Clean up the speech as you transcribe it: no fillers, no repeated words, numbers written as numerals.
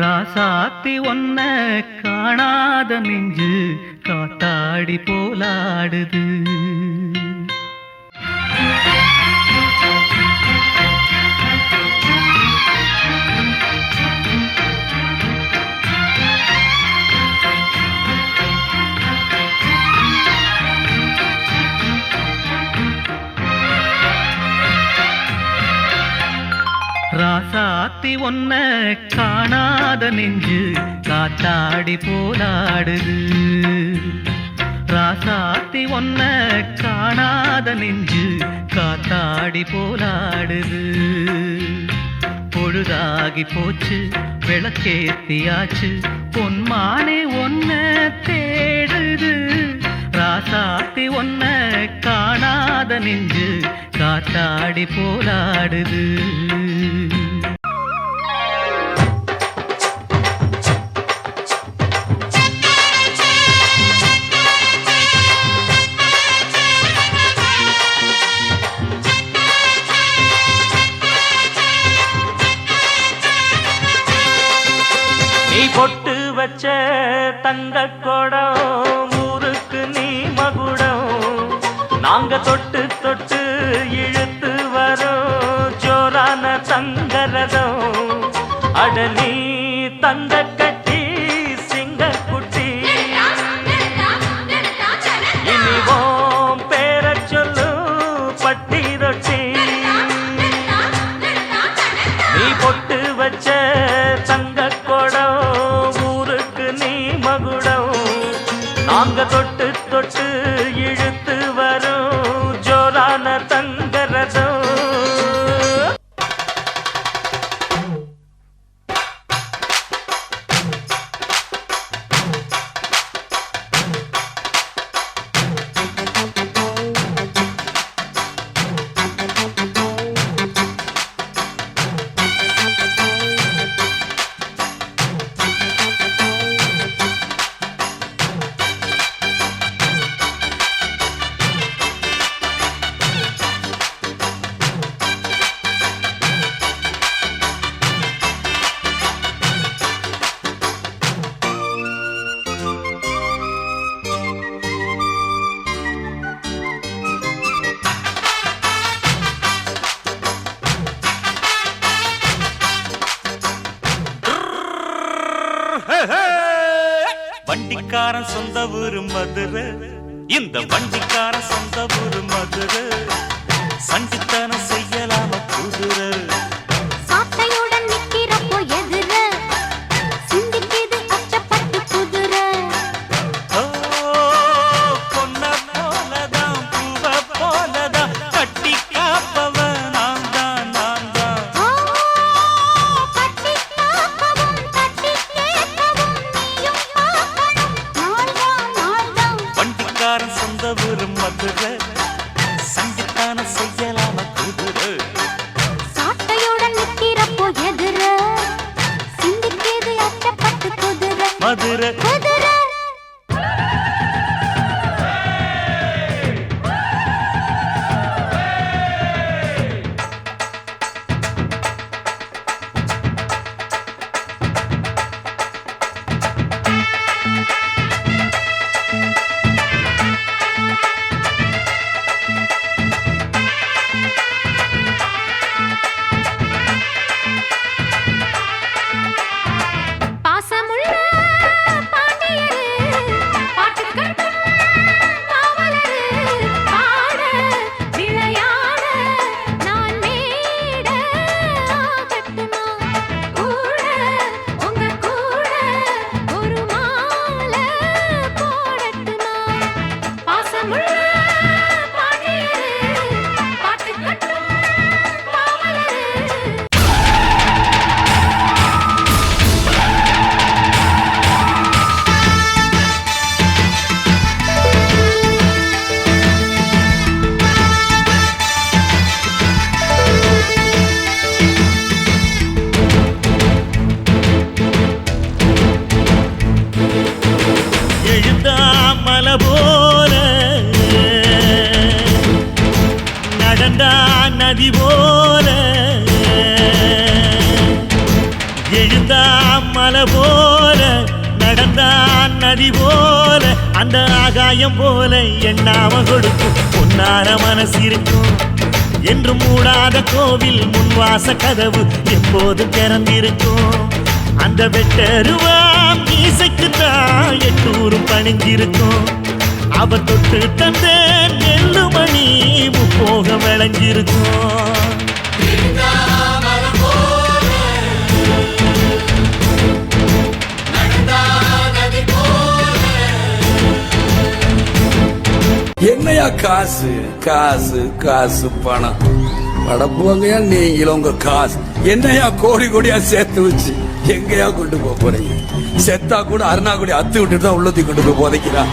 ராசாத்தி ஒன்ன காணாத நெஞ்சு காத்தாடி போலாடுது. ராசாத்தி ஒன்ன காணாத நெஞ்சு காத்தாடி போலாடுது. ராசாத்தி ஒன்ன காணாத நெஞ்சு காத்தாடி போலாடுது. பொழுதாகி போச்சு விளக்கேத்தியாச்சு பொன்மானே ஒன்ன தேடுது. ராசாத்தி ஒன்ன காணாத நெஞ்சு காத்தாடி போலாடுது. நீ பொட்டு வச்ச தங்க கொடம் ஊருக்கு நீ மகுடம். நாங்க தொட்டு தொட்டு இழுத்து வரோம் ஜோரான தங்கரதம். அடலி தங்க கட்டி சிங்க குட்டி இனிவோம் பேர சொல்லு பட்டி ரொட்டி. நீ பொட்டு வச்ச தங்க கொடம் ஊருக்கு நீ மகுடம். நாங்க தொட்டு தொட்டு இழுத்து வரும் ஜோரான தங்கரதம். வண்டிக்காரன் சொந்த ஊரு மதுரை. இந்த வண்டிக்காரன் சொந்த ஊரு மதுரை. சண்டித்தனம் செய்யலாம குதிரை. சாட்டையுடன் நிக்கிறப்போ எதிர சிந்திக்குது அச்சப்பட்டு குதிரை. பொன்ன போலதான் பூவ போலதான் கட்டி காப்பவ நான் தான் நான் தான். கட்டி காக்கவும் தட்டி கேட்கவும் நீயும் பார்க்கணும் நாள்தான் நாள்தான். வண்டிக்காரன் சொந்த ஊரு மதுரை. சண்டித்தனம் செய்யலாம குதிரை. சாட்டையுடன் நிக்கிறப்போ எதிர சிந்திக்குது அச்சப்பட்டு குதிரை. மதுரை குதிரை பாசமுள்ள நதி போல அந்த ஆகாயம் போல எண்ணாம கொடுக்கும் பொன்னார மனசு இருக்கும் என்று மூடாத கோவில் முன்வாச கதவு எப்போது திறந்திருக்கும் அந்த வெட்டருவாம் மீசைக்குத்தான் எட்டூரும் பணிஞ்சிருக்கும் அவ தொட்டு தந்த நெல்லுமணி முப்போக விளைஞ்சிருக்கும் என்னையா காசு காசு காசு பணம் படப்புவங்கயா நீங்களும் உங்க காசு என்னையா கோடி கோடியா சேர்த்து வச்சு எங்கயா கொண்டு போறீங்க செத்தா கூட அருணா கூட அத்து விட்டு தான் உள்ளத்தி கொண்டு போய் போதைக்கிறான்